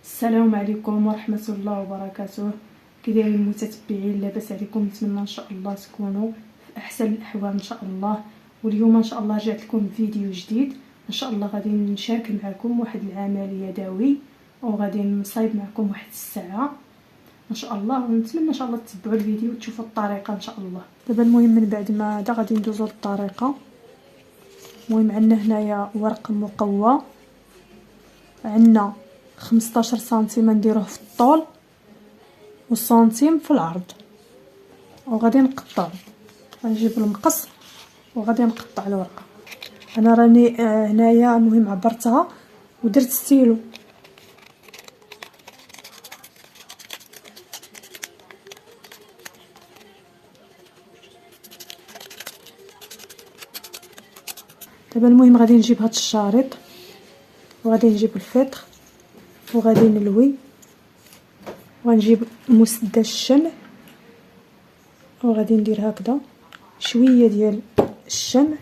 السلام عليكم ورحمة الله وبركاته. كي دايرين المتتبعين؟ لاباس عليكم؟ نتمنى ان شاء الله تكونوا في احسن الاحوال ان شاء الله. واليوم ان شاء الله رجعت لكم فيديو جديد. ان شاء الله غادي نشارك معكم واحد العمل يدوي، وغادي نصايب معكم واحد الساعه ان شاء الله، ونتمنى ان شاء الله تتبعوا الفيديو وتشوفوا الطريقه ان شاء الله. دابا المهم من بعد ما هذا غادي ندوزو للطريقه. المهم عندنا هنايا ورق مقوى، عندنا 15 سنتيم نديروه في الطول والسنتيم في العرض، وغادي نقطعو. غنجيب المقص وغادي نقطع الورقه. انا راني هنايا المهم عبرتها ودرت ستيلو. دابا المهم غادي نجيب هاد الشريط وغادي نجيب الفيطر وغادي نلوي، وغنجيب مسدس الشمع وغادي ندير هكذا شويه ديال الشمع،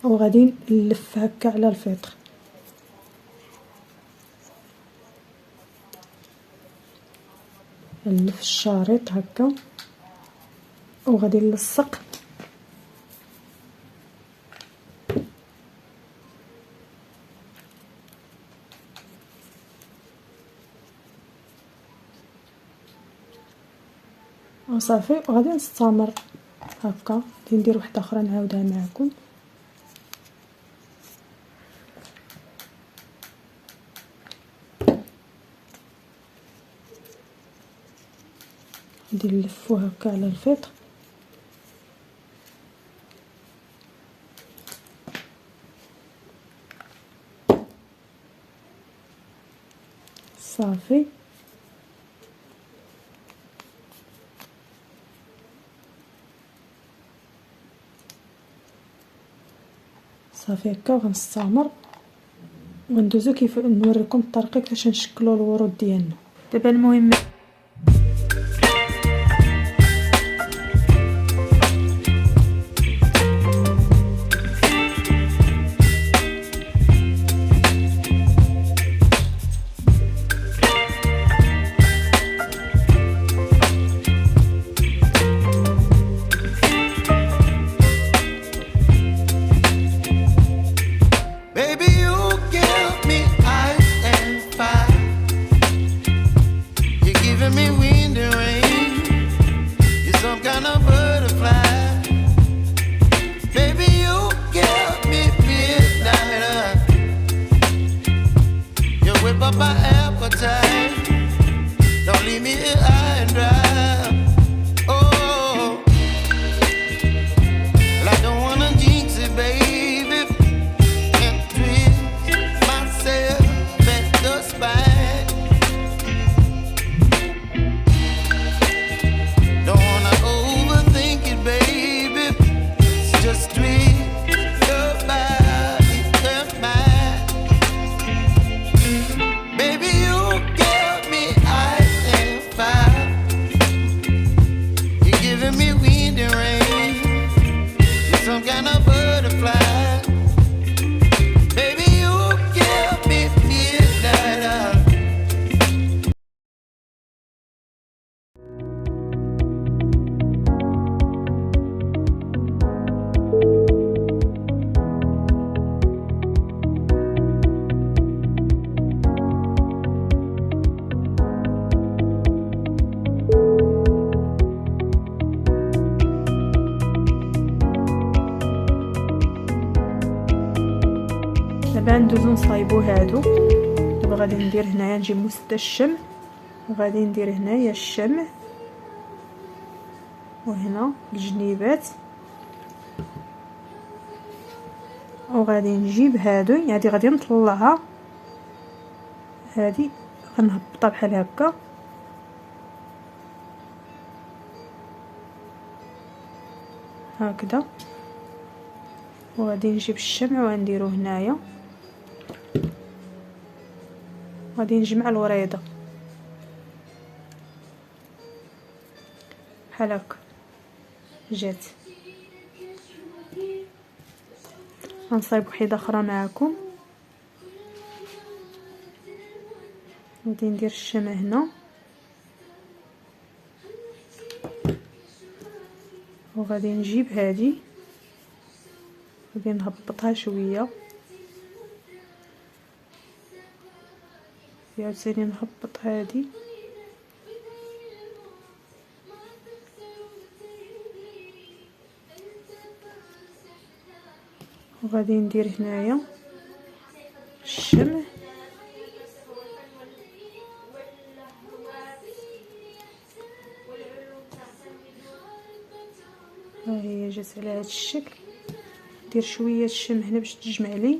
وغادي نلف هكا على الفيطر. نلف الشريط هكا وغادي نلصق وصافي. وغادي نستمر هكا. غادي ندير وحده اخرى نعاودها معكم. غادي نلفو هكا على الفيطر صافي. صافي هكا. وغنستمر وندوزو كيف نوريكم الطريقه كيفاش نشكلوا الورود ديالنا. دابا المهم my appetite. Don't leave me here high and dry. Oh, well, I don't wanna jinx it, baby, and twist myself at the spine. Don't wanna overthink it, baby. It's just twist your body and mine. Baby, you give me ice and fire. You're giving me wind and rain. You're some kind of butterfly. Baby, you give me midnight. دابا ندوزو نصايبو هادو. دابا غادي ندير هنايا نجيب مسدس الشمع وغادي ندير هنايا الشمع وهنا الجنيبات، وغادي نجيب هادو. هادي غادي نطلعها، هادي غنهبطها بحال هكا هكذا، وغادي نجيب الشمع وغنديرو هنايا. غادي نجمع الوريضه بحال هكا جات. غنصايب وحده اخرى معكم. غادي ندير الشمع هنا وغادي نجيب هذه غادي نهبطها شويه عاوتاني نهبط هذه وغادي ندير هنايا الشمع ها هي جات على هذا الشكل. ندير شويه الشمع هنا باش تجمع لي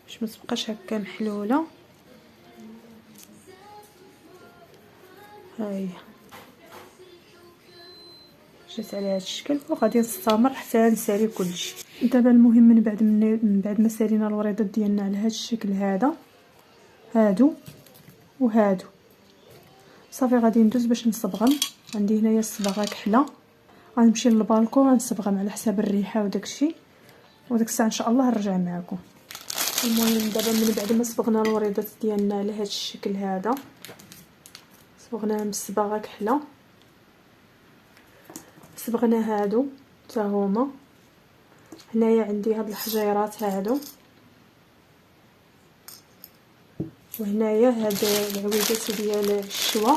باش ما تبقاش هكا محلوله. ها هي جات على هذا الشكل وغادي نستمر حتى نسالي كلشي. دابا المهم من بعد ما سالينا الوريضات ديالنا على هذا الشكل هذا هادو وهادو صافي غادي ندوز باش نصبغهم. عندي هنايا الصباغه كحله غنمشي للبالكون غنصبغهم على حساب الريحه وداكشي وديك الساعه ان شاء الله نرجع معكم. المهم دابا من بعد ما صبغنا الوريضات ديالنا على هذا الشكل هذا صبغناهم بالصباغه كحله صبغنا هادو حتى هما. هنايا عندي هاد الحجيرات هادو وهنايا هاد العويدات ديال الشوا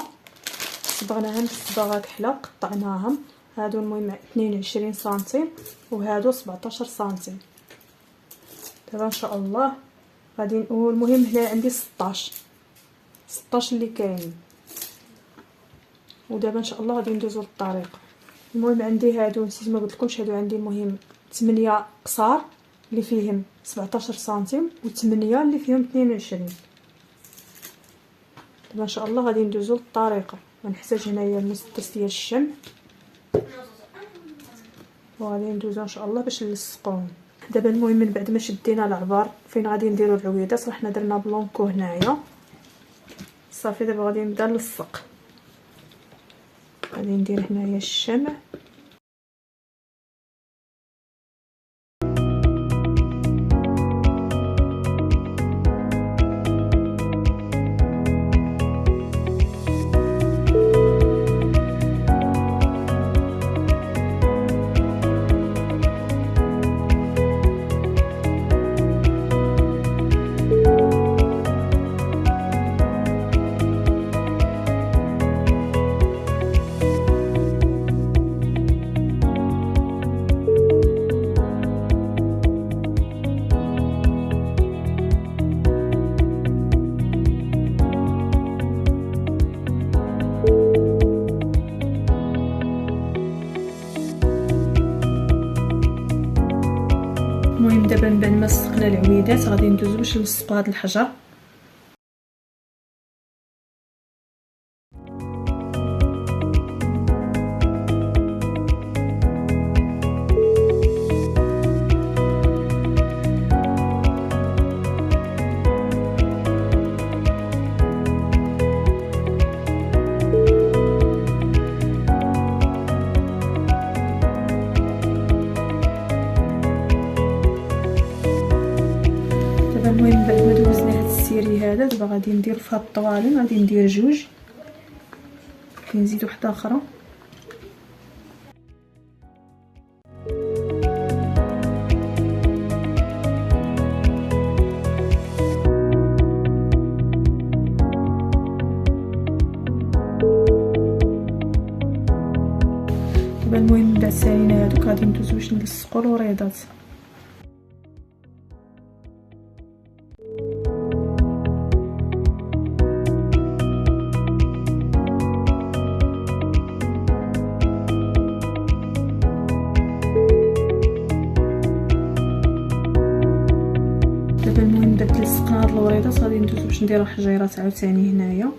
صبغناهم بالصباغه كحله قطعناهم. هادو المهم 22 سنتيم وهادو 17 سنتيم. دابا ان شاء الله غادي نقول المهم هنا عندي 16 اللي كاين ودابا ان شاء الله غادي ندوزو للطريقه. المهم عندي هادو نسيت ما قلتلكمش هادو عندي المهم 8 قصار اللي فيهم 17 سنتيم و8 اللي فيهم 22. دابا ان شاء الله غادي ندوزو للطريقه. غنحتاج هنايا المسدس ديال الشمع وغادي ندوزو ان شاء الله باش نلصقوهم. دابا المهم من بعد ما شدينا العبار فين غادي نديرو العويدات راه حنا درنا بلونكو هنايا صافي. دابا غادي نبدا نلصق. غادي ندير هنايا الشمع المهم دابا من بعد ما لصقنا العويدات غادي ندوزو باش نلصقو هاد الحجر. المهم بعد ما دوزنا هاد السيري هذا دابا غادي ندير في هاد الطوالين غادي ندير جوج كنزيد وحده اخرى. دابا المهم بعد سالينا هادوك غادي ندوزو باش نلصقو الوريضات. دابا المهم بعد لصقنا هاد الوريضات غادي ندوزو باش نديرو الحجيرات عاوتاني هنايا.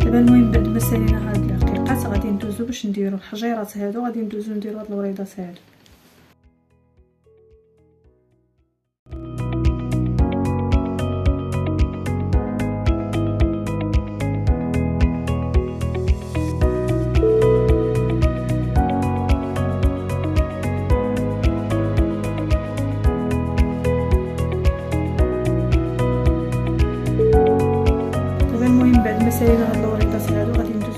دابا المهم بعد ما سالينا هاد العقيقات غادي ندوزو باش نديرو الحجيرات هادو غادي ندوزو نديرو هاد الوريضات هادو.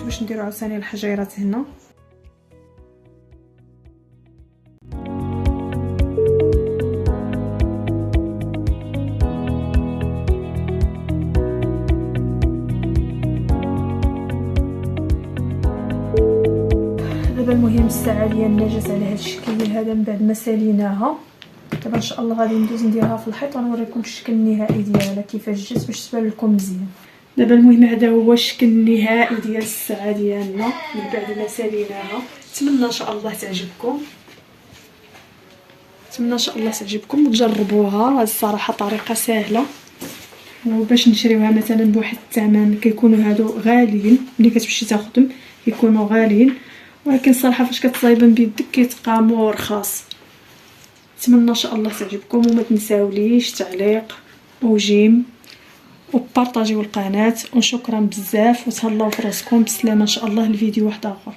باش نديرو عاوتاني الحجيرات هنا. دابا المهم الساعه ديالنا جات على هذا الشكل هذا من بعد ما ساليناها. دابا ان شاء الله غادي ندوز نديرها في الحيط ونوريكم الشكل النهائي ديالها كيفاش جات باش تبان لكم مزيان. دابا المهم هذا هو الشكل النهائي ديال الساعه ديالنا من بعد ما ساليناها. نتمنى ان شاء الله تعجبكم، نتمنى ان شاء الله تعجبكم وتجربوها. الصراحه طريقه سهله، وباش نشريوها مثلا بواحد الثمن كيكونوا هادو غاليين، ملي كتمشي تاخذهم كيكونوا غاليين، ولكن الصراحه فاش كتصايبهم بيدك كيتقاموا رخاص. نتمنى ان شاء الله تعجبكم، وما تنساوليش تعليق وجيم وبارطاجيو القناه. وشكرا بزاف وتهلاو في راسكم. بسلامه ان شاء الله. الفيديو واحد اخر.